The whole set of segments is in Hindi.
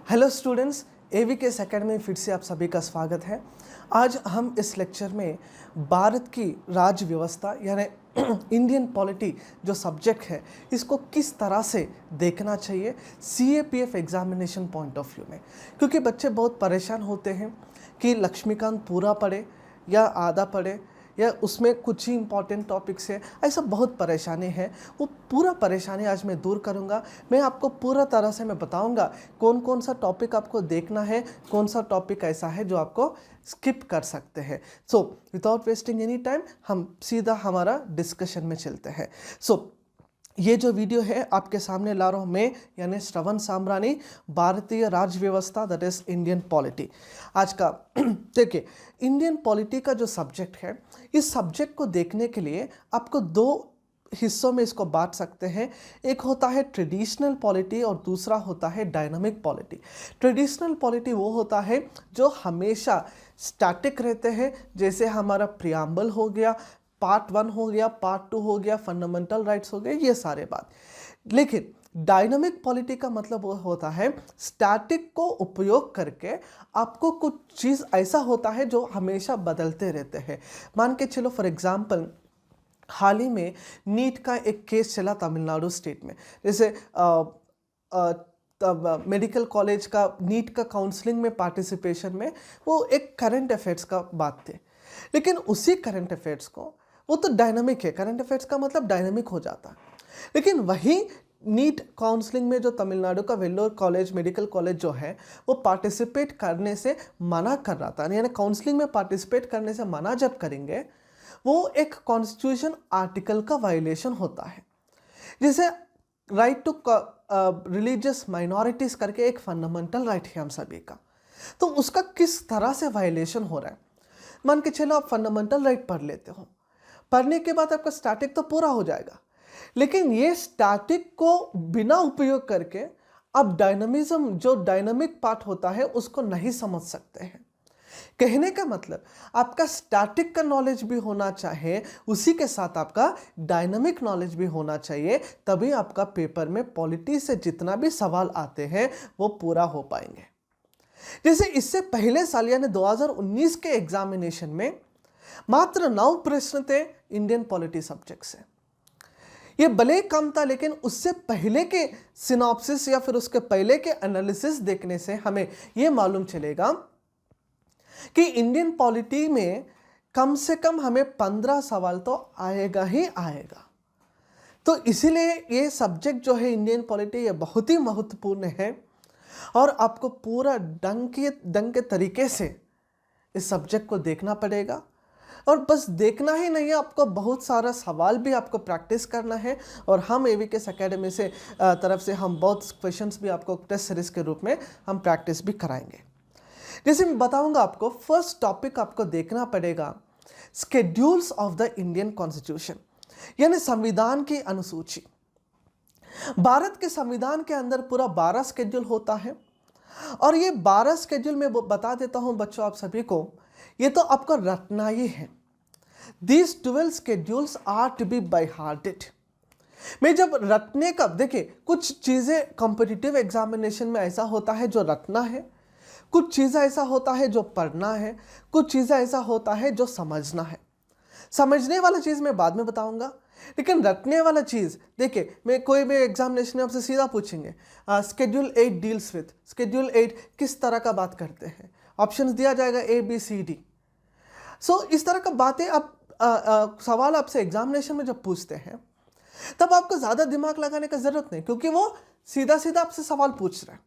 हेलो स्टूडेंट्स, एवीकेएस एकेडमी में फिर से आप सभी का स्वागत है। आज हम इस लेक्चर में भारत की राज्य व्यवस्था यानी इंडियन पॉलिटी जो सब्जेक्ट है इसको किस तरह से देखना चाहिए CAPF examination point of view में, क्योंकि बच्चे बहुत परेशान होते हैं कि लक्ष्मीकांत पूरा पढ़े या आधा पढ़े या उसमें कुछ ही इंपॉर्टेंट टॉपिक्स है। ऐसा बहुत परेशानी है, वो पूरा परेशानी आज मैं दूर करूंगा। मैं आपको पूरा तरह से मैं बताऊंगा कौन कौन सा टॉपिक आपको देखना है, कौन सा टॉपिक ऐसा है जो आपको स्किप कर सकते हैं। So without wasting any time हम सीधा हमारा डिस्कशन में चलते हैं। ये जो वीडियो है आपके सामने ला रहा हूँ मैं, यानी श्रवण सामरानी, भारतीय राज्य व्यवस्था दैट इज इंडियन पॉलिटी। आज का देखिए, इंडियन पॉलिटी का जो सब्जेक्ट है, इस सब्जेक्ट को देखने के लिए आपको दो हिस्सों में इसको बांट सकते हैं। एक होता है ट्रेडिशनल पॉलिटी और दूसरा होता है डायनामिक पॉलिटी। ट्रेडिशनल पॉलिटी वो होता है जो हमेशा स्टैटिक रहते हैं, जैसे हमारा प्रियम्बल हो गया, पार्ट 1 हो गया, पार्ट 2 हो गया, फंडामेंटल राइट्स हो गए, ये सारे बात। लेकिन डायनामिक पॉलिटी का मतलब वो होता है स्टैटिक को उपयोग करके आपको कुछ चीज़ ऐसा होता है जो हमेशा बदलते रहते हैं। मान के चलो, फॉर एग्जांपल हाल ही में नीट का एक केस चला तमिलनाडु स्टेट में। जैसे तब मेडिकल कॉलेज का नीट का काउंसलिंग में पार्टिसिपेशन में वो एक करंट अफेयर्स का बात थे, लेकिन उसी करंट अफेयर्स को, वो तो डायनामिक है, करंट अफेयर्स का मतलब डायनामिक हो जाता है, लेकिन वही नीट काउंसलिंग में जो तमिलनाडु का वेल्लोर कॉलेज मेडिकल कॉलेज जो है वो पार्टिसिपेट करने से मना कर रहा था, यानी काउंसलिंग में पार्टिसिपेट करने से मना जब करेंगे वो एक कॉन्स्टिट्यूशन आर्टिकल का वायलेशन होता है। जैसे राइट टू रिलीजियस माइनॉरिटीज करके एक फंडामेंटल राइट है हम सभी का, तो उसका किस तरह से वायलेशन हो रहा है। मान के चलो आप फंडामेंटल राइट पढ़ लेते हो, पढ़ने के बाद आपका स्टैटिक तो पूरा हो जाएगा, लेकिन ये स्टैटिक को बिना उपयोग करके आप डायनामिज्म जो डायनामिक पार्ट होता है उसको नहीं समझ सकते हैं। कहने का मतलब आपका स्टैटिक का नॉलेज भी होना चाहिए, उसी के साथ आपका डायनामिक नॉलेज भी होना चाहिए, तभी आपका पेपर में पॉलिटी से जितना भी सवाल आते हैं वो पूरा हो पाएंगे। जैसे इससे पहले साल यानी 2019 के एग्जामिनेशन में मात्र 9 प्रश्न थे इंडियन पॉलिटी सब्जेक्ट से। ये भले कम था, लेकिन उससे पहले के सिनॉप्सिस या फिर उसके पहले के एनालिसिस देखने से हमें यह मालूम चलेगा कि इंडियन पॉलिटी में कम से कम हमें 15 सवाल तो आएगा ही आएगा। तो इसीलिए ये सब्जेक्ट जो है इंडियन पॉलिटी, ये बहुत ही महत्वपूर्ण है और आपको पूरा डंग के तरीके से इस सब्जेक्ट को देखना पड़ेगा। और बस देखना ही नहीं है, आपको बहुत सारा सवाल भी आपको प्रैक्टिस करना है, और हम एवीकेएस एकेडमी से तरफ से हम बहुत क्वेश्चंस भी आपको टेस्ट सीरीज के रूप में हम प्रैक्टिस भी कराएंगे। जैसे मैं बताऊंगा आपको, फर्स्ट टॉपिक आपको देखना पड़ेगा schedules of the Indian constitution, यानी संविधान की अनुसूची। भारत के संविधान के अंदर पूरा 12 स्केड्यूल होता है, और ये 12 स्केड्यूल में बता देता हूं बच्चों आप सभी को, ये तो आपको रटना ही है। These 12 schedules are to be by hearted। मैं जब रटने का, देखिए कुछ चीज़ें कॉम्पिटिटिव एग्जामिनेशन में ऐसा होता है जो रटना है, कुछ चीज़ें ऐसा होता है जो पढ़ना है, कुछ चीज़ें ऐसा होता है जो समझना है। समझने वाला चीज़ मैं बाद में बताऊंगा, लेकिन रटने वाला चीज़ देखिए, मैं कोई भी एग्जामिनेशन में आपसे सीधा पूछेंगे स्केड्यूल 8 डील्स विथ, स्केड्यूल 8 किस तरह का बात करते हैं, ऑप्शंस दिया जाएगा ABCD। सो इस तरह का बातें आप सवाल आपसे एग्जामिनेशन में जब पूछते हैं तब आपको ज़्यादा दिमाग लगाने का ज़रूरत नहीं, क्योंकि वो सीधा सीधा आपसे सवाल पूछ रहा है।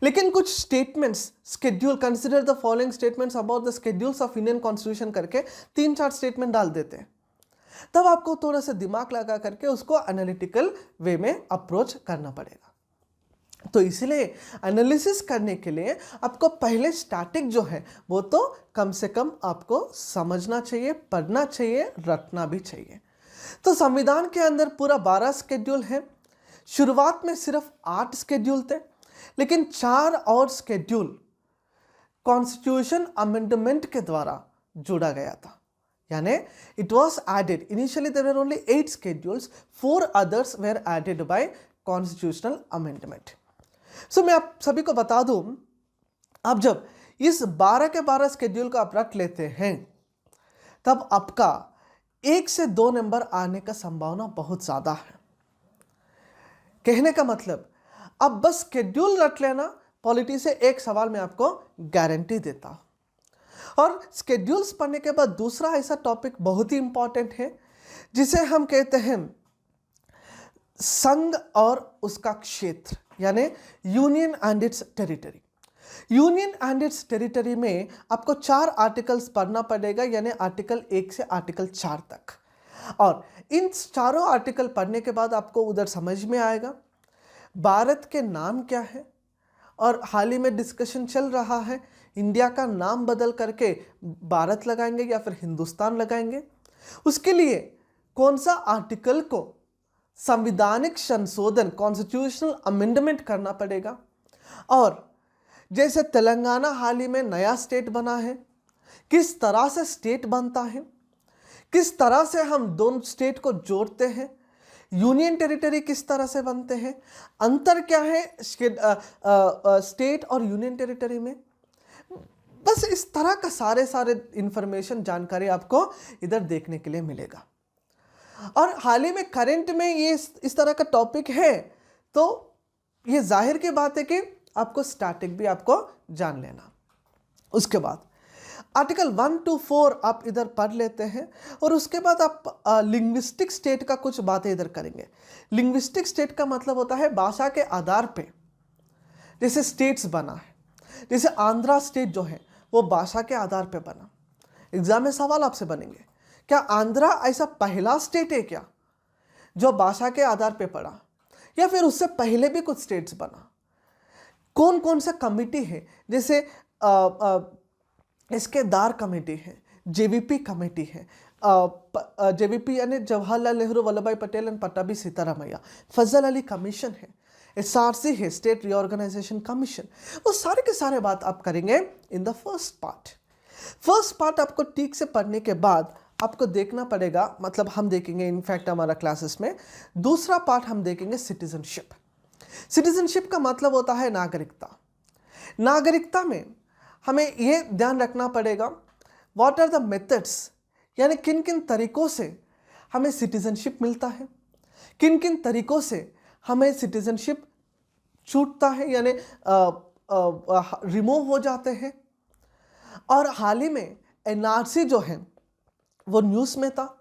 लेकिन कुछ statements, schedule, consider the following statements about the schedules of Indian constitution करके 3-4 स्टेटमेंट डाल देते हैं, तब आपको थोड़ा सा दिमाग लगा करके उसको एनालिटिकल वे में अप्रोच करना पड़ेगा। तो इसलिए एनालिसिस करने के लिए आपको पहले स्टैटिक जो है वो तो कम से कम आपको समझना चाहिए, पढ़ना चाहिए, रटना भी चाहिए। तो संविधान के अंदर पूरा 12 स्केड्यूल है। शुरुआत में सिर्फ 8 स्केड्यूल थे, लेकिन 4 और स्केड्यूल कॉन्स्टिट्यूशन अमेंडमेंट के द्वारा जोड़ा गया था, यानी it was added. Initially there were only 8 schedules, 4 others were added by constitutional amendment। So मैं आप सभी को बता दूं, आप जब इस 12 के 12 स्केड्यूल को आप रख लेते हैं तब आपका 1 से 2 नंबर आने का संभावना बहुत ज़्यादा है। कहने का मतलब, अब बस स्केड्यूल रख लेना, पॉलिटी से एक सवाल मैं आपको गारंटी देता हूं। और स्केड्यूल्स पढ़ने के बाद दूसरा ऐसा टॉपिक बहुत ही इंपॉर्टेंट है जिसे हम कहते हैं संघ और उसका क्षेत्र, यानी union and it's territory. Union and it's territory में आपको 4 आर्टिकल्स पढ़ना पड़ेगा, यानी आर्टिकल 1 से आर्टिकल 4 तक। और इन चारों आर्टिकल पढ़ने के बाद आपको उधर समझ में आएगा भारत के नाम क्या है, और हाल ही में डिस्कशन चल रहा है इंडिया का नाम बदल करके भारत लगाएंगे या फिर हिंदुस्तान लगाएंगे। उसके लिए कौन सा आर्टिकल को संविधानिक संशोधन, कॉन्स्टिट्यूशनल अमेंडमेंट करना पड़ेगा। और जैसे तेलंगाना हाल ही में नया स्टेट बना है, किस तरह से स्टेट बनता है, किस तरह से हम दोनों स्टेट को जोड़ते हैं, यूनियन टेरिटरी किस तरह से बनते हैं, अंतर क्या है स्टेट और यूनियन टेरिटरी में। बस इस तरह का सारे इंफॉर्मेशन, जानकारी आपको इधर देखने के लिए मिलेगा। और हाल ही में करंट में ये इस तरह का टॉपिक है, तो ये जाहिर की बात है कि आपको स्टैटिक भी आपको जान लेना। उसके बाद आर्टिकल 1 to 4 आप इधर पढ़ लेते हैं, और उसके बाद आप लिंग्विस्टिक स्टेट का कुछ बातें इधर करेंगे। लिंग्विस्टिक स्टेट का मतलब होता है भाषा के आधार पे जैसे स्टेट्स बना है, जैसे आंध्रा स्टेट जो है वो भाषा के आधार पे बना। एग्जाम में सवाल आपसे बनेंगे, क्या आंध्रा ऐसा पहला स्टेट है क्या जो भाषा के आधार पे पड़ा, या फिर उससे पहले भी कुछ स्टेट्स बना। कौन कौन सा कमिटी है, जैसे इसके दार कमेटी है, जेवीपी कमेटी है, जेवीपी यानी Jawaharlal Nehru Vallabhbhai Patel and Pattabhi Sitaramayya, Fazal Ali commission है, एसआरसी है, स्टेट रीऑर्गेनाइजेशन कमीशन। वो सारे के सारे बात आप करेंगे in the first part. First part आपको ठीक से पढ़ने के बाद आपको देखना पड़ेगा, मतलब हम देखेंगे इनफैक्ट हमारा क्लासेस में दूसरा पार्ट हम देखेंगे सिटीजनशिप। सिटीजनशिप का मतलब होता है नागरिकता। नागरिकता में हमें ये ध्यान रखना पड़ेगा व्हाट आर द मेथड्स, यानी किन किन तरीकों से हमें सिटीजनशिप मिलता है, किन किन तरीकों से हमें सिटीजनशिप छूटता है, यानी रिमूव हो जाते हैं। और हाल ही में एनआरसी जो है वो न्यूज़ में था।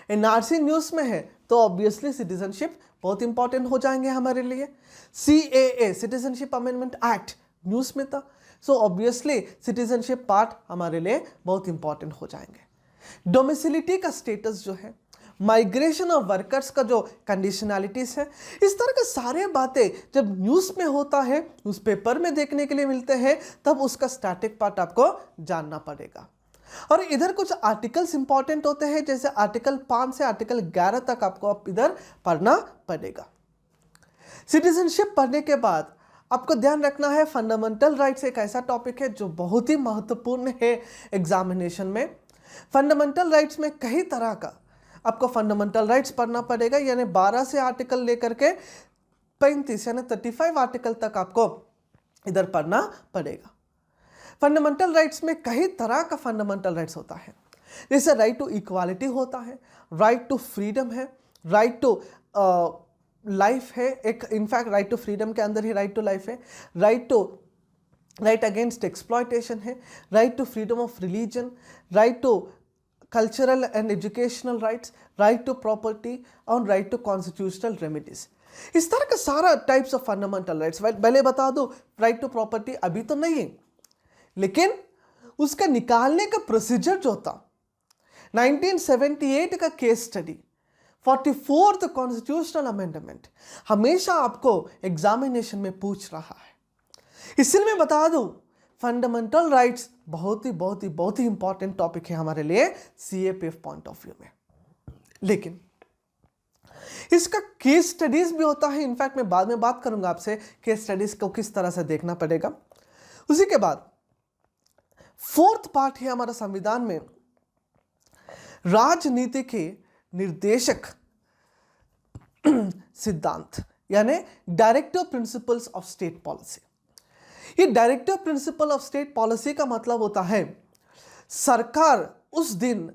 एनआरसी न्यूज़ में है तो ऑब्वियसली सिटीजनशिप बहुत इंपॉर्टेंट हो जाएंगे हमारे लिए। CAA, citizenship amendment act, news में था, सो ऑब्वियसली सिटीजनशिप पार्ट हमारे लिए बहुत इंपॉर्टेंट हो जाएंगे। डोमिसिलिटी का स्टेटस जो है, माइग्रेशन ऑफ वर्कर्स का जो कंडीशनैलिटीज है, इस तरह के सारे बातें जब न्यूज़ में होता है, न्यूज़पेपर में देखने के लिए मिलते हैं, तब उसका स्टैटिक पार्ट आपको जानना पड़ेगा। और इधर कुछ आर्टिकल्स इंपॉर्टेंट होते हैं, जैसे आर्टिकल 5 से आर्टिकल 11 तक आपको इधर पढ़ना पड़ेगा। सिटीजनशिप पढ़ने के बाद आपको ध्यान रखना है फंडामेंटल राइट्स एक ऐसा टॉपिक है जो बहुत ही महत्वपूर्ण है एग्जामिनेशन में। फंडामेंटल राइट्स में कई तरह का आपको फंडामेंटल राइट्स पढ़ना पड़ेगा, यानी 12 से आर्टिकल लेकर के 35 यानी 35 आर्टिकल तक आपको इधर पढ़ना पड़ेगा। फंडामेंटल राइट्स में कई तरह का फंडामेंटल राइट्स होता है, जैसे राइट टू इक्वालिटी होता है, राइट टू फ्रीडम है, राइट टू लाइफ है, एक इनफैक्ट राइट टू फ्रीडम के अंदर ही राइट टू लाइफ है, राइट अगेंस्ट एक्सप्लॉयटेशन है, right to freedom of religion, right to cultural and educational rights, right to property और राइट टू कॉन्स्टिट्यूशनल रेमेडीज। इस तरह का सारा टाइप्स ऑफ फंडामेंटल राइट्स। पहले बता दो, राइट टू प्रॉपर्टी अभी तो नहीं है, लेकिन उसका निकालने का प्रोसीजर जो था 1978 का case study, 44th constitutional amendment हमेशा आपको एग्जामिनेशन में पूछ रहा है। इसलिए मैं बता दूं, फंडामेंटल राइट्स बहुत ही इंपॉर्टेंट टॉपिक है हमारे लिए सीएपीएफ पॉइंट ऑफ व्यू में। लेकिन इसका केस स्टडीज भी होता है, इनफैक्ट मैं बाद में बात करूंगा आपसे केस स्टडीज को किस तरह से देखना पड़ेगा। उसी के बाद 4th पार्ट है हमारा संविधान में राजनीति के निर्देशक सिद्धांत, यानी directive principles of state policy. ये directive principle of state policy का मतलब होता है सरकार उस दिन,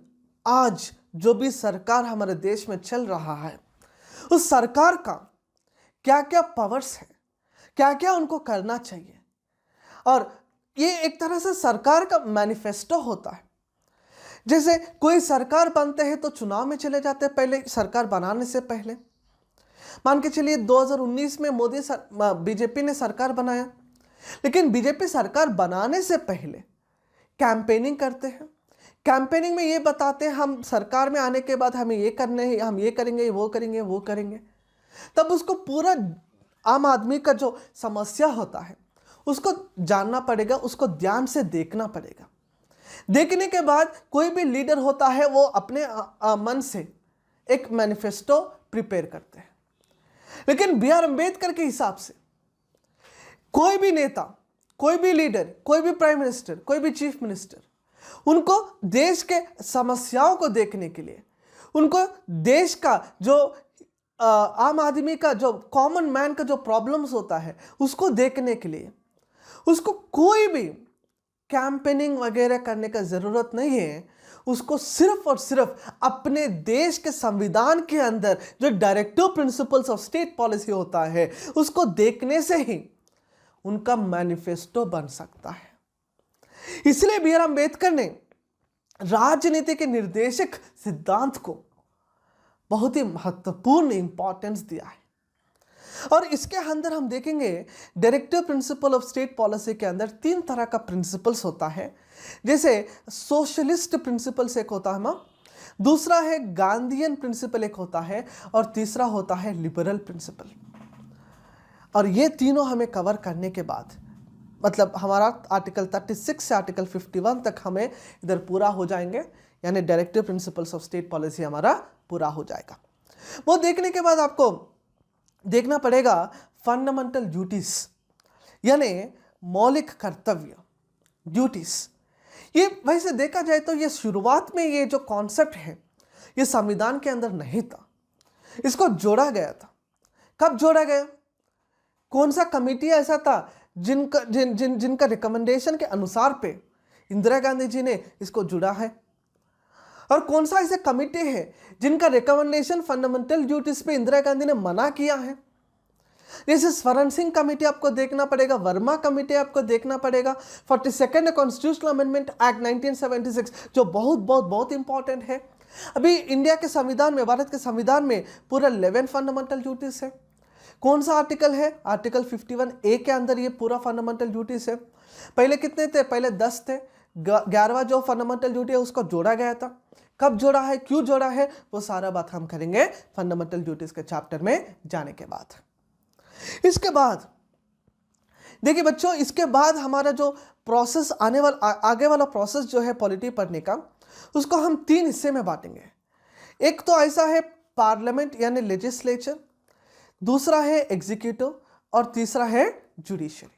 आज जो भी सरकार हमारे देश में चल रहा है, उस सरकार का क्या क्या पावर्स है, क्या क्या उनको करना चाहिए। और ये एक तरह से सरकार का मैनिफेस्टो होता है। जैसे कोई सरकार बनते हैं तो चुनाव में चले जाते हैं, पहले सरकार बनाने से पहले। मान के चलिए 2019 में बीजेपी ने सरकार बनाया, लेकिन बीजेपी सरकार बनाने से पहले कैंपेनिंग करते हैं। कैंपेनिंग में ये बताते हैं हम सरकार में आने के बाद हमें ये करने हैं, हम ये करेंगे, वो करेंगे, वो करेंगे। तब उसको पूरा आम आदमी का जो समस्या होता है उसको जानना पड़ेगा, उसको ध्यान से देखना पड़ेगा। देखने के बाद कोई भी लीडर होता है वो अपने मन से एक मैनिफेस्टो प्रिपेयर करते हैं। लेकिन बी आर अम्बेडकर के हिसाब से कोई भी नेता, कोई भी लीडर, कोई भी प्राइम मिनिस्टर, कोई भी चीफ मिनिस्टर, उनको देश के समस्याओं को देखने के लिए, उनको देश का जो आम आदमी का, जो कॉमन मैन का जो प्रॉब्लम्स होता है उसको देखने के लिए उसको कोई भी कैंपेनिंग वगैरह करने का ज़रूरत नहीं है। उसको सिर्फ और सिर्फ अपने देश के संविधान के अंदर जो directive principles of state policy होता है उसको देखने से ही उनका मैनिफेस्टो बन सकता है। इसलिए बी आर अम्बेडकर ने राजनीति के निर्देशक सिद्धांत को बहुत ही महत्वपूर्ण इंपॉर्टेंस दिया है। और इसके अंदर हम देखेंगे directive principle of state policy के अंदर 3 तरह का प्रिंसिपल्स होता है। जैसे सोशलिस्ट प्रिंसिपल्स एक होता है, दूसरा है गांधीयन प्रिंसिपल एक होता है, और तीसरा होता है लिबरल प्रिंसिपल। और ये तीनों हमें कवर करने के बाद, मतलब हमारा आर्टिकल 36 से आर्टिकल 51 तक हमें इधर पूरा हो जाएंगे, यानी directive principles of state policy हमारा पूरा हो जाएगा। वो देखने के बाद आपको देखना पड़ेगा फंडामेंटल ड्यूटीज, यानी मौलिक कर्तव्य, ड्यूटीज। ये वैसे देखा जाए तो ये शुरुआत में ये जो कॉन्सेप्ट है ये संविधान के अंदर नहीं था, इसको जोड़ा गया था। कब जोड़ा गया? कौन सा कमेटी ऐसा था जिनका रिकमेंडेशन के अनुसार पे इंदिरा गांधी जी ने इसको जुड़ा है? और कौन सा ऐसे कमेटी है जिनका रिकमेंडेशन फंडामेंटल ड्यूटीज पे इंदिरा गांधी ने मना किया है? जैसे स्वर्ण सिंह कमेटी आपको देखना पड़ेगा, वर्मा कमेटी आपको देखना पड़ेगा, 42nd कॉन्स्टिट्यूशनल अमेंडमेंट एक्ट 1976 जो बहुत बहुत बहुत इंपॉर्टेंट है। अभी इंडिया के संविधान में, भारत के संविधान में पूरा 11 फंडामेंटल ड्यूटीज है। कौन सा आर्टिकल है? आर्टिकल 51A के अंदर ये पूरा फंडामेंटल ड्यूटीज है। पहले कितने थे? पहले 10 थे। 11वां जो फंडामेंटल ड्यूटी है उसको जोड़ा गया था। कब जोड़ा है, क्यों जोड़ा है, वो सारा बात हम करेंगे फंडामेंटल ड्यूटीज के चैप्टर में जाने के बाद। इसके बाद देखिए बच्चों, इसके बाद हमारा जो प्रोसेस आगे वाला प्रोसेस जो है पॉलिटी पढ़ने का, उसको हम 3 हिस्से में बांटेंगे। एक तो ऐसा है पार्लियामेंट यानी लेजिस्लेचर, दूसरा है एग्जीक्यूटिव, और तीसरा है जुडिशरी।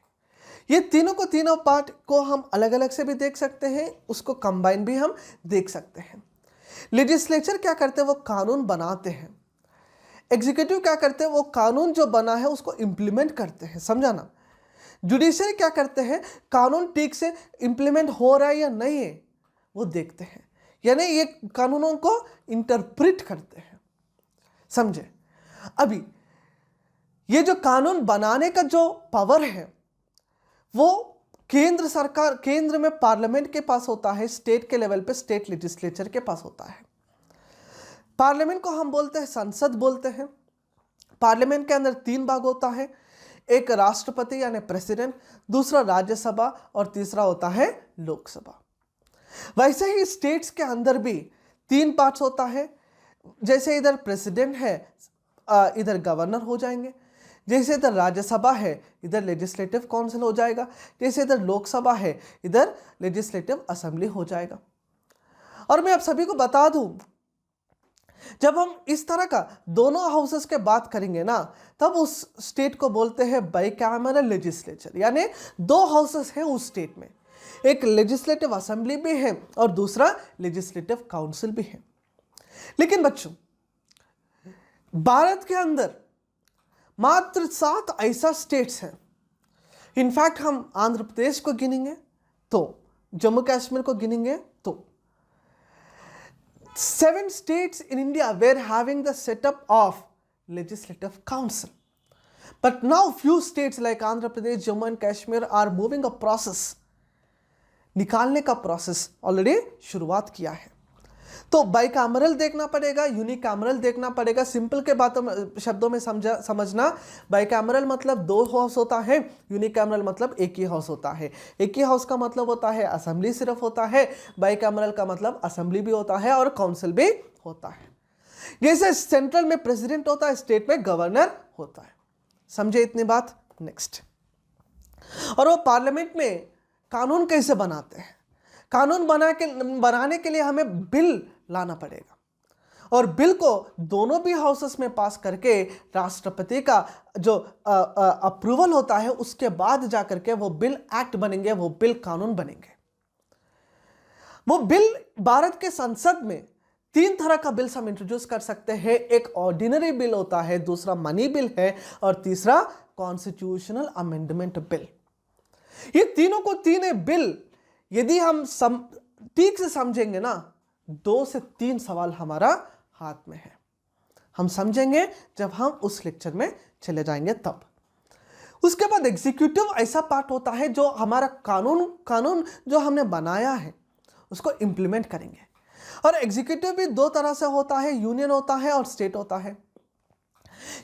ये तीनों पार्ट को हम अलग अलग से भी देख सकते हैं, उसको कंबाइन भी हम देख सकते हैं। लेजिस्लेचर क्या करते हैं? वो कानून बनाते हैं। एग्जीक्यूटिव क्या करते हैं? वो कानून जो बना है उसको इंप्लीमेंट करते हैं, समझाना। जुडिशरी क्या करते हैं? कानून ठीक से इंप्लीमेंट हो रहा है या नहीं है वो देखते हैं, यानी ये कानूनों को इंटरप्रेट करते हैं, समझे। अभी ये जो कानून बनाने का जो पावर है वो केंद्र सरकार, केंद्र में पार्लियामेंट के पास होता है, स्टेट के लेवल पे स्टेट लेजिस्लेचर के पास होता है। पार्लियामेंट को हम बोलते हैं संसद बोलते हैं। पार्लियामेंट के अंदर 3 भाग होता है, एक राष्ट्रपति यानी प्रेसिडेंट, दूसरा राज्यसभा, और तीसरा होता है लोकसभा। वैसे ही स्टेट्स के अंदर भी 3 पार्ट्स होता है। जैसे इधर प्रेसिडेंट है, इधर गवर्नर हो जाएंगे। जैसे इधर राज्यसभा है, इधर लेजिस्लेटिव काउंसिल हो जाएगा। जैसे इधर लोकसभा है, इधर लेजिस्लेटिव असेंबली हो जाएगा। और मैं आप सभी को बता दूं, जब हम इस तरह का दोनों हाउसेस के बात करेंगे ना, तब उस स्टेट को बोलते हैं बाइकैमरल लेजिस्लेचर, यानी 2 हाउसेस हैं उस स्टेट में, एक लेजिस्लेटिव असेंबली भी है और दूसरा लेजिस्लेटिव काउंसिल भी है। लेकिन बच्चों, भारत के अंदर मात्र 7 ऐसा स्टेट्स हैं, इनफैक्ट हम आंध्र प्रदेश को गिनेंगे तो, जम्मू कश्मीर को गिनेंगे तो 7 states in India were having the setup of legislative council. But now few states like Andhra Pradesh, Jammu and Kashmir are moving a process. निकालने का प्रोसेस ऑलरेडी शुरुआत किया है। तो बाइकैमरल देखना पड़ेगा, यूनिकैमरल देखना पड़ेगा। सिंपल के बातों में, शब्दों में समझना, बाइकैमरल मतलब 2 हाउस होता है, यूनिकैमरल मतलब एक ही हाउस होता है। एक ही हाउस का मतलब होता है असेंबली सिर्फ होता है, बाइकैमरल का मतलब असेंबली भी होता है और काउंसिल भी होता है। जैसे सेंट्रल में प्रेसिडेंट होता है, स्टेट में गवर्नर होता है। समझे इतनी बात? नेक्स्ट, और वो पार्लियामेंट में कानून कैसे बनाते हैं? कानून बनाने के लिए हमें बिल लाना पड़ेगा और बिल को दोनों भी हाउसेस में पास करके राष्ट्रपति का जो अप्रूवल होता है, उसके बाद जाकर के वो बिल एक्ट बनेंगे, वो बिल कानून बनेंगे। वो बिल भारत के संसद में 3 तरह का बिल्स हम इंट्रोड्यूस कर सकते हैं। एक ऑर्डिनरी बिल होता है, दूसरा मनी बिल है और तीसरा कॉन्स्टिट्यूशनल अमेंडमेंट बिल। ये तीनों को तीन बिल यदि हम ठीक से समझेंगे ना, 2 से 3 सवाल हमारा हाथ में है। हम समझेंगे जब हम उस लेक्चर में चले जाएंगे तब। उसके बाद एग्जीक्यूटिव ऐसा पार्ट होता है जो हमारा कानून जो हमने बनाया है उसको इंप्लीमेंट करेंगे। और एग्जीक्यूटिव भी 2 तरह से होता है, यूनियन होता है और स्टेट होता है।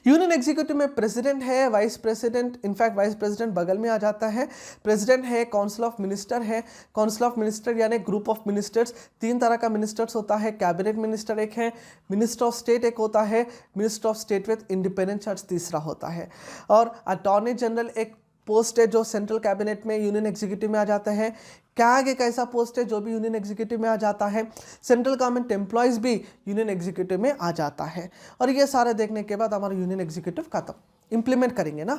यूनियन एग्जीक्यूटिव में प्रेसिडेंट है, vice president, in fact vice president बगल में आ जाता है, प्रेसिडेंट है, काउंसिल ऑफ मिनिस्टर है। काउंसिल ऑफ मिनिस्टर यानी ग्रुप ऑफ मिनिस्टर्स, 3 तरह का मिनिस्टर्स होता है। कैबिनेट मिनिस्टर एक है, मिनिस्टर ऑफ स्टेट एक होता है, minister of state with independent charge तीसरा होता है। और अटॉर्नी जनरल एक पोस्ट है जो सेंट्रल कैबिनेट में यूनियन एग्जीक्यूटिव में आ जाता है। कैग एक ऐसा पोस्ट है जो भी यूनियन एग्जीक्यूटिव में आ जाता है। सेंट्रल गवर्नमेंट एम्प्लॉयज़ भी यूनियन एग्जीक्यूटिव में आ जाता है। और ये सारे देखने के बाद हमारा यूनियन एग्जीक्यूटिव खत्म, इंप्लीमेंट करेंगे ना।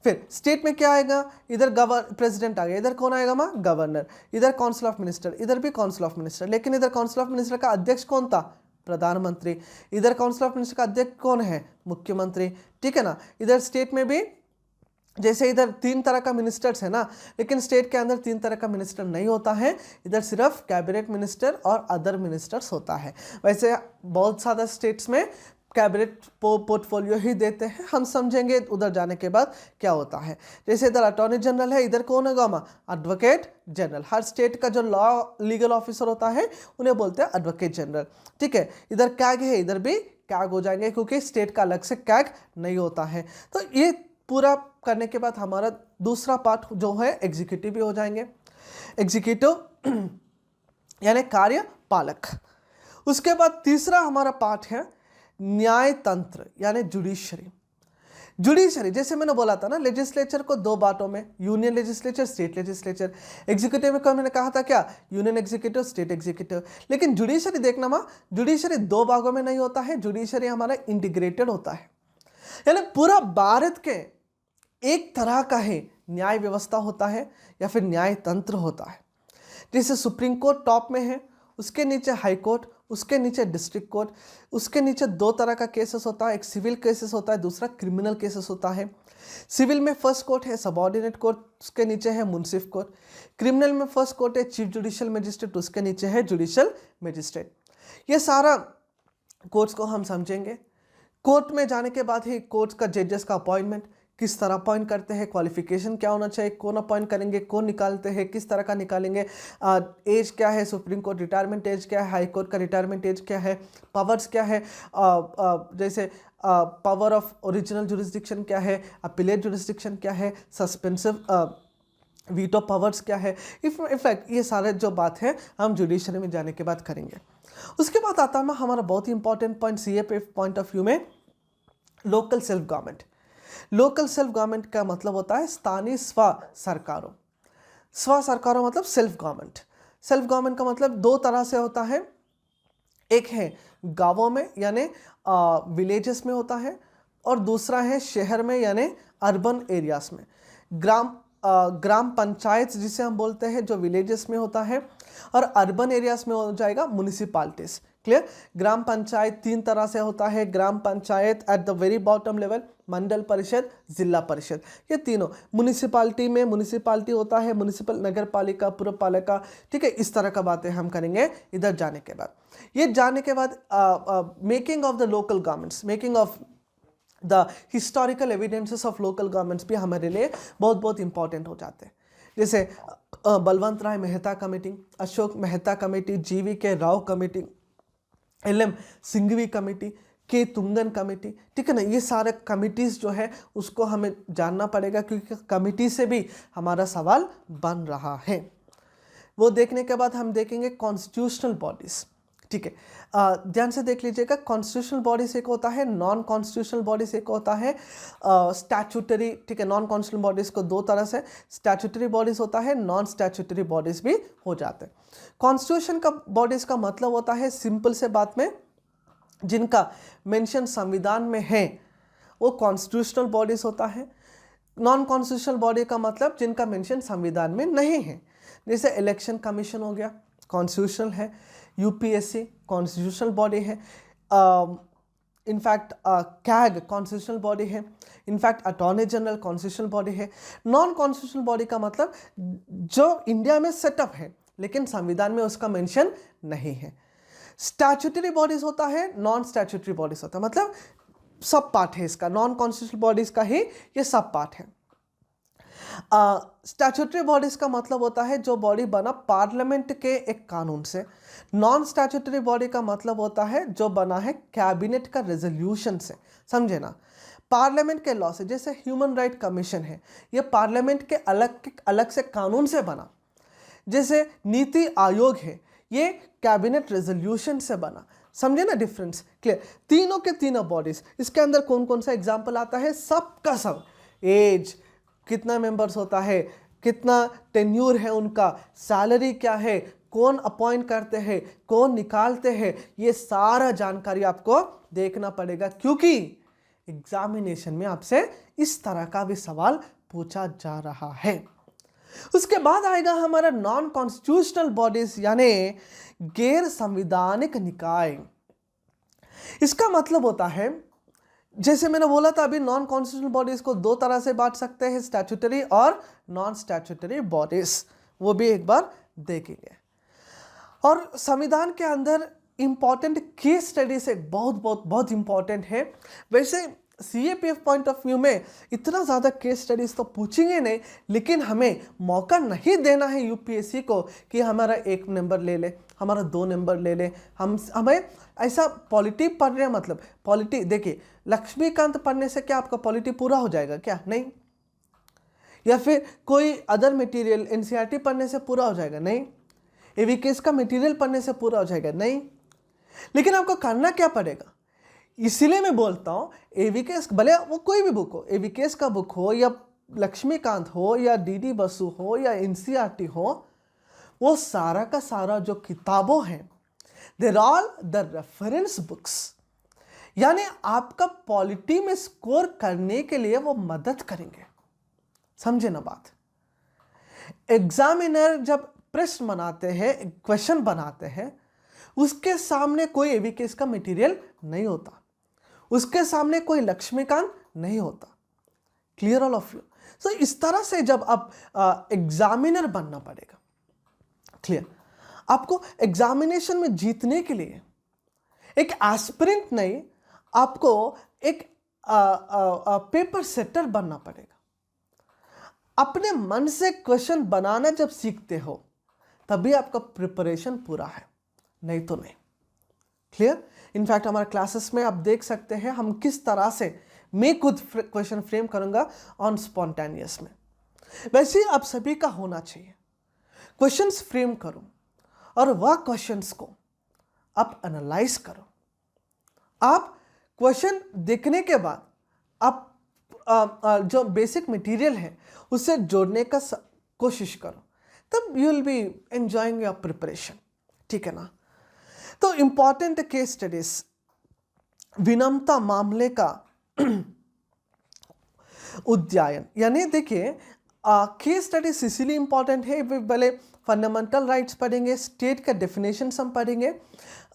फिर स्टेट में क्या आएगा? इधर प्रेसिडेंट आ गया, इधर कौन आएगा माँ? गवर्नर, इधर काउंसिल ऑफ मिनिस्टर, इधर भी काउंसिल ऑफ मिनिस्टर। लेकिन इधर काउंसिल ऑफ मिनिस्टर का अध्यक्ष कौन था? प्रधानमंत्री। इधर काउंसिल ऑफ मिनिस्टर का अध्यक्ष कौन है? मुख्यमंत्री। ठीक है ना। इधर स्टेट में भी जैसे इधर 3 तरह का मिनिस्टर्स है ना, लेकिन स्टेट के अंदर 3 तरह का मिनिस्टर नहीं होता है। इधर सिर्फ कैबिनेट मिनिस्टर और अदर मिनिस्टर्स होता है। वैसे बहुत सारे स्टेट्स में कैबिनेट पोर्टफोलियो ही देते हैं, हम समझेंगे उधर जाने के बाद क्या होता है। जैसे इधर अटॉर्नी जनरल है, इधर कौन है गामा? Advocate general. हर स्टेट का जो लॉ लीगल ऑफिसर होता है उन्हें बोलते हैं एडवोकेट जनरल। ठीक है। इधर कैग है, इधर भी कैग हो जाएंगे क्योंकि स्टेट का अलग से कैग नहीं होता है। तो ये पूरा करने के बाद हमारा दूसरा पार्ट जो है एग्जीक्यूटिव भी हो जाएंगे। एग्जीक्यूटिव यानी कार्यपालक। उसके बाद तीसरा हमारा पार्ट है न्यायतंत्र यानी जुडिशरी। जुडिशरी जैसे मैंने बोला था ना, लेजिस्लेचर को 2 बातों में, union legislature, state legislature. Executive में मैंने कहा था क्या? Union executive, state executive. लेकिन जुडिशरी देखना माँ, जुडिशरी 2 भागों में नहीं होता है। जुडिशरी हमारा इंटीग्रेटेड होता है, यानी पूरा भारत के एक तरह का ही न्याय व्यवस्था होता है या फिर न्याय तंत्र होता है। जैसे सुप्रीम कोर्ट टॉप में है, उसके नीचे हाई कोर्ट, उसके नीचे डिस्ट्रिक्ट कोर्ट, उसके नीचे 2 तरह का केसेस होता है, एक सिविल केसेस होता है, दूसरा क्रिमिनल केसेस होता है। सिविल में फर्स्ट कोर्ट है सबऑर्डिनेट कोर्ट, उसके नीचे है मुंसिफ कोर्ट। क्रिमिनल में फर्स्ट कोर्ट है चीफ जुडिशियल मजिस्ट्रेट, उसके नीचे है जुडिशियल मजिस्ट्रेट। ये सारा कोर्ट्स को हम समझेंगे। कोर्ट में जाने के बाद ही कोर्ट का जजेस का अपॉइंटमेंट किस तरह अपॉइंट करते हैं, क्वालिफिकेशन क्या होना चाहिए, कौन अपॉइंट करेंगे, कौन निकालते हैं, किस तरह का निकालेंगे, एज क्या है, सुप्रीम कोर्ट रिटायरमेंट एज क्या है, हाई कोर्ट का रिटायरमेंट एज क्या है, पावर्स क्या है, जैसे पावर ऑफ ओरिजिनल जुरिस्डिक्शन क्या है, अपीलेट जुरिस्डिक्शन क्या है, सस्पेंसिव वीटो पावर्स क्या है। इनफैक्ट ये सारे जो बात है हम जुडिशरी में जाने के बाद करेंगे। उसके बाद आता है हमारा बहुत ही important point CA point of view में, local self government. Local self government का मतलब होता है स्थानीय स्व सरकारों। स्व सरकारों मतलब सेल्फ गवर्नमेंट। सेल्फ गवर्नमेंट का मतलब 2 तरह से होता है। एक है गांवों में यानी विलेजेस में होता है, और दूसरा है शहर में यानी अर्बन एरियाज में। ग्राम पंचायत जिसे हम बोलते हैं जो विलेजेस में होता है, और अर्बन एरियाज में हो जाएगा म्युनिसिपैलिटीज। क्लियर। ग्राम पंचायत 3 तरह से होता है, gram panchayat at the very bottom level, mandal parishad, zila परिषद, ये तीनों। म्युनिसिपालिटी में म्युनिसिपालिटी होता है, म्युनिसिपल, नगर पालिका, पुर पालिका, ठीक है। इस तरह का बातें हम करेंगे इधर जाने के बाद। ये जाने के बाद making of the local governments, making of the historical evidences of local governments भी हमारे लिए बहुत बहुत इंपॉर्टेंट हो जाते हैं। जैसे बलवंत राय मेहता कमेटी, अशोक मेहता कमेटी, जीवी के Rao committee, LM Singhvi committee, के तुंगन कमेटी, ठीक है ना। ये सारे कमिटीज़ जो है उसको हमें जानना पड़ेगा, क्योंकि कमिटी से भी हमारा सवाल बन रहा है। वो देखने के बाद हम देखेंगे कॉन्स्टिट्यूशनल बॉडीज़, ठीक है। ध्यान से देख लीजिएगा, कॉन्स्टिट्यूशनल बॉडीज एक होता है, नॉन कॉन्स्टिट्यूशनल बॉडीज एक होता है, स्टैट्यूटरी, ठीक है। नॉन कॉन्स्टिट्यूशनल बॉडीज को दो तरह से, स्टैट्यूटरी बॉडीज होता है, नॉन स्टैट्यूटरी बॉडीज भी हो जाते हैं। कॉन्स्टिट्यूशन का बॉडीज का मतलब होता है, सिंपल से बात में, जिनका मेंशन संविधान में है वो कॉन्स्टिट्यूशनल बॉडीज होता है। नॉन कॉन्स्टिट्यूशनल बॉडी का मतलब जिनका मेंशन संविधान में नहीं है। जैसे इलेक्शन कमीशन हो गया, कॉन्स्टिट्यूशनल है। यूपीएससी कॉन्स्टिट्यूशनल बॉडी है। इनफैक्ट कैग कॉन्स्टिट्यूशनल बॉडी है। In fact attorney general constitutional body है। नॉन कॉन्स्टिट्यूशनल बॉडी का मतलब जो इंडिया में सेटअप है लेकिन संविधान में उसका मेंशन नहीं है। स्टैट्यूटरी बॉडीज होता है, नॉन स्टैट्यूटरी बॉडीज होता है, मतलब सब पार्ट है इसका, नॉन कॉन्स्टिट्यूशनल बॉडीज का ही ये सब पार्ट है। स्टैट्यूटरी बॉडीज का मतलब होता है जो बॉडी बना पार्लियामेंट के एक कानून से। नॉन स्टैट्यूटरी बॉडी का मतलब होता है जो बना है कैबिनेट का रेजोल्यूशन से, समझे ना। पार्लियामेंट के लॉ से, जैसे ह्यूमन राइट कमीशन है, ये पार्लियामेंट के अलग से कानून से बना। जैसे नीति आयोग है, ये कैबिनेट रेजोल्यूशन से बना, समझे ना डिफरेंस, क्लियर। तीनों के तीनों बॉडीज, इसके अंदर कौन कौन सा एग्जाम्पल आता है, सब का सब, एज, कितना मेंबर्स होता है, कितना टेन्यूर है उनका, सैलरी क्या है, कौन अपॉइंट करते हैं, कौन निकालते हैं, ये सारा जानकारी आपको देखना पड़ेगा, क्योंकि एग्जामिनेशन में आपसे इस तरह का भी सवाल पूछा जा रहा है। उसके बाद आएगा हमारा नॉन कॉन्स्टिट्यूशनल बॉडीज, यानी गैर संवैधानिक निकाय। इसका मतलब होता है, जैसे मैंने बोला था अभी, नॉन कॉन्स्टिट्यूशनल बॉडीज को दो तरह से बांट सकते हैं, स्टैट्यूटरी और नॉन स्टैट्यूटरी बॉडीज, वो भी एक बार देखेंगे। और संविधान के अंदर इंपॉर्टेंट केस स्टडीज एक बहुत इंपॉर्टेंट है। वैसे CAPF पॉइंट ऑफ व्यू में इतना ज़्यादा केस स्टडीज़ तो पूछेंगे नहीं, लेकिन हमें मौका नहीं देना है यूपीएससी को कि हमारा 1 नंबर ले ले, हमारा 2 नंबर ले ले। हमें ऐसा पॉलिटी पढ़ रहे हैं, मतलब पॉलिटी, देखिए लक्ष्मीकांत पढ़ने से क्या आपका पॉलिटी पूरा हो जाएगा क्या? नहीं। या फिर कोई अदर मटेरियल NCERT पढ़ने से पूरा हो जाएगा? नहीं। AVKS का मटेरियल पढ़ने से पूरा हो जाएगा? नहीं। लेकिन आपको करना क्या पड़ेगा, इसीलिए मैं बोलता हूँ AVKS, भले वो कोई भी बुक हो, AVKS का बुक हो या लक्ष्मीकांत हो या DD बसु हो या NCERT हो, वो सारा का सारा जो किताबों हैं, देर ऑल द रेफरेंस बुक्स, यानी आपका पॉलिटी में स्कोर करने के लिए वो मदद करेंगे, समझे ना बात। एग्जामिनर जब प्रश्न बनाते हैं, क्वेश्चन बनाते हैं, उसके सामने कोई AVKS का मटेरियल नहीं होता, उसके सामने कोई लक्ष्मीकांत नहीं होता। Clear all of you? So इस तरह से जब आप एग्जामिनर बनना पड़ेगा, क्लियर। आपको एग्जामिनेशन में जीतने के लिए एक एस्पिरेंट नहीं, आपको एक पेपर सेटर बनना पड़ेगा। अपने मन से क्वेश्चन बनाना जब सीखते हो तभी आपका प्रिपरेशन पूरा है, नहीं तो नहीं। क्लियर? इनफैक्ट हमारे क्लासेस में आप देख सकते हैं हम किस तरह से, मैं खुद क्वेश्चन फ्रेम करूंगा ऑन स्पॉन्टेनियस में, वैसे ही आप सभी का होना चाहिए। क्वेश्चंस फ्रेम करो और वह क्वेश्चंस को आप एनालाइज करो। आप क्वेश्चन देखने के बाद आप जो बेसिक मटेरियल है उससे जोड़ने का कोशिश करो, तब you will be enjoying your preparation, ठीक है ना। तो इंपॉर्टेंट केस स्टडीज, विनम्रता मामले का अध्ययन, यानी देखिए केस स्टडीज इसीलिए इंपॉर्टेंट है, भले फंडामेंटल राइट्स पढ़ेंगे, स्टेट का डेफिनेशन हम पढ़ेंगे,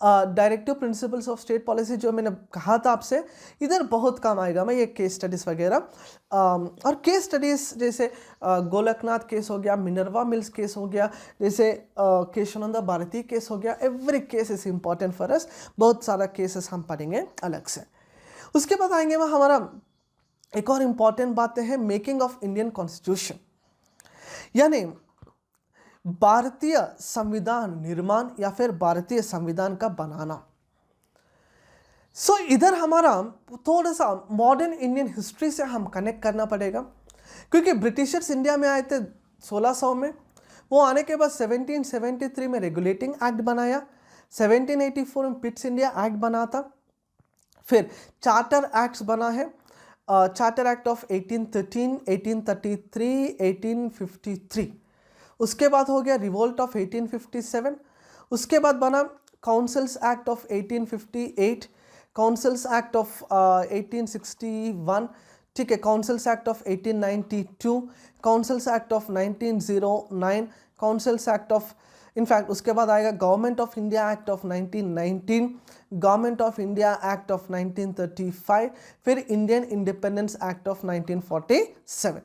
directive principles of state policy जो मैंने कहा था आपसे, इधर बहुत काम आएगा मैं ये केस स्टडीज़ वगैरह। और केस स्टडीज़ जैसे गोलकनाथ केस हो गया, मिनर्वा मिल्स केस हो गया, जैसे केशवानंद भारती केस हो गया, every case is important for us. बहुत सारा केसेस हम पढ़ेंगे अलग से। उसके बाद आएंगे वह हमारा एक और इम्पॉर्टेंट बात है मेकिंग ऑफ इंडियन कॉन्स्टिट्यूशन, यानी भारतीय संविधान निर्माण या फिर भारतीय संविधान का बनाना। इधर हमारा थोड़ा सा मॉडर्न इंडियन हिस्ट्री से हम कनेक्ट करना पड़ेगा, क्योंकि ब्रिटिशर्स इंडिया में आए थे 1600 में। वो आने के बाद 1773 में रेगुलेटिंग एक्ट बनाया, 1784 में पिट्स इंडिया एक्ट बना था, फिर चार्टर एक्ट्स बना है, चार्टर एक्ट ऑफ 1813, 1833, 1853। उसके बाद हो गया रिवोल्ट ऑफ 1857। उसके बाद बना councils act of 1858, councils act of 1861, ठीक है, councils act of 1892, councils act of 1909, councils act of, in fact उसके बाद आएगा government of India act of 1919, government of India act of 1935, फिर इंडियन इंडिपेंडेंस एक्ट ऑफ 1947।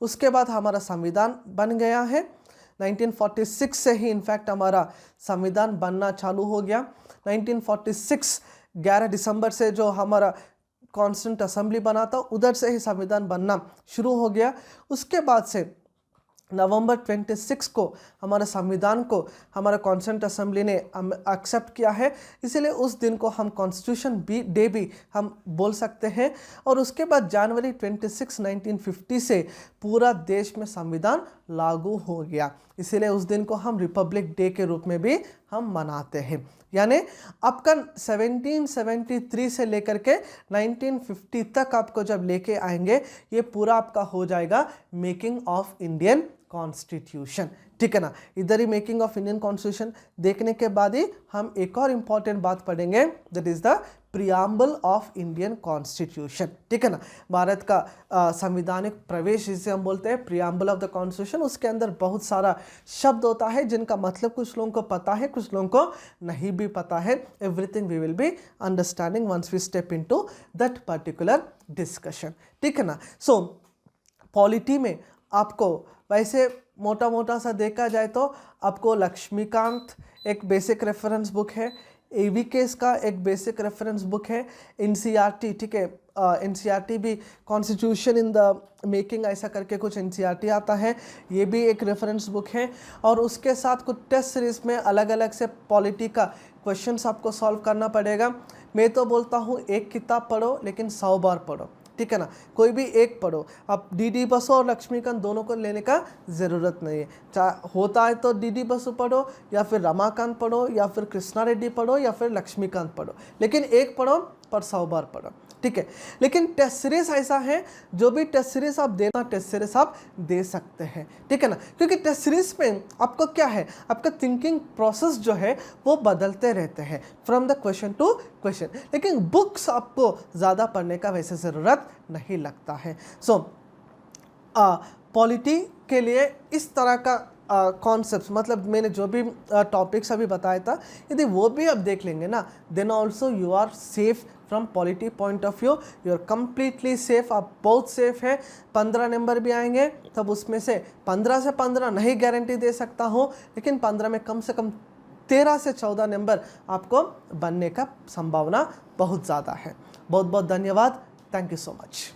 उसके बाद हमारा संविधान बन गया है। 1946 से ही इनफैक्ट हमारा संविधान बनना चालू हो गया। 1946 11 दिसंबर से जो हमारा कॉन्स्टिट्यूंट असेंबली बना था उधर से ही संविधान बनना शुरू हो गया। उसके बाद से नवंबर 26 को हमारा संविधान को हमारा कॉन्स्टिट्यूंट असेंबली ने एक्सेप्ट किया है, इसीलिए उस दिन को हम कॉन्स्टिट्यूशन डे भी हम बोल सकते हैं। और उसके बाद जनवरी 26, 1950 से पूरा देश में संविधान लागू हो गया, इसीलिए उस दिन को हम रिपब्लिक डे के रूप में भी हम मनाते हैं। यानी आपका 1773 से लेकर के 1950 तक आपको जब लेके आएंगे ये पूरा आपका हो जाएगा मेकिंग ऑफ इंडियन कॉन्स्टिट्यूशन, ठीक है ना। इधर ही मेकिंग ऑफ इंडियन कॉन्स्टिट्यूशन देखने के बाद ही हम एक और इम्पॉर्टेंट बात पढ़ेंगे, that is the preamble of Indian constitution, ठीक है ना। भारत का संवैधानिक प्रवेश जिसे हम बोलते हैं प्रियम्बल ऑफ द कॉन्स्टिट्यूशन, उसके अंदर बहुत सारा शब्द होता है जिनका मतलब कुछ लोगों को पता है, कुछ लोगों को नहीं भी पता है। Everything we will be understanding once we step into that particular discussion, ठीक है ना। सो पॉलिटी में आपको वैसे मोटा मोटा सा देखा जाए तो आपको लक्ष्मीकांत एक बेसिक रेफरेंस बुक है, AVKs का एक बेसिक रेफरेंस बुक है, NCERT, ठीक है, NCERT भी कॉन्स्टिट्यूशन इन द मेकिंग ऐसा करके कुछ NCERT आता है, ये भी एक रेफरेंस बुक है। और उसके साथ कुछ टेस्ट सीरीज में अलग अलग से पॉलिटी का क्वेश्चंस आपको सॉल्व करना पड़ेगा। मैं तो बोलता हूँ एक किताब पढ़ो लेकिन 100 बार पढ़ो, ठीक है ना, कोई भी एक पढ़ो। आप DD बसु और लक्ष्मीकांत दोनों को लेने का ज़रूरत नहीं है, चाहे होता है तो DD बसु पढ़ो या फिर रमाकांत पढ़ो या फिर कृष्णा रेड्डी पढ़ो या फिर लक्ष्मीकांत पढ़ो, लेकिन एक पढ़ो पर 100 बार पढ़ो, ठीक है। लेकिन टेस्ट सीरीज ऐसा है जो भी टेस्ट सीरीज आप देना टेस्ट सीरीज आप दे सकते हैं, ठीक है ना, क्योंकि टेस्ट सीरीज में आपको क्या है, आपका थिंकिंग प्रोसेस जो है वो बदलते रहते हैं from the question to question. लेकिन बुक्स आपको ज़्यादा पढ़ने का वैसे ज़रूरत नहीं लगता है। सो पॉलिटी के लिए इस तरह का कॉन्सेप्ट, मतलब मैंने जो भी टॉपिक्स अभी बताया था, यदि वो भी आप देख लेंगे ना, then also you are safe from polity point of view, you are completely safe, आप बहुत सेफ है। 15 नंबर भी आएंगे तब उसमें से 15 से 15 नहीं गारंटी दे सकता हूँ, लेकिन 15 में कम से कम 13 से 14 नंबर आपको बनने का संभावना बहुत ज़्यादा है। बहुत बहुत धन्यवाद, थैंक यू सो मच।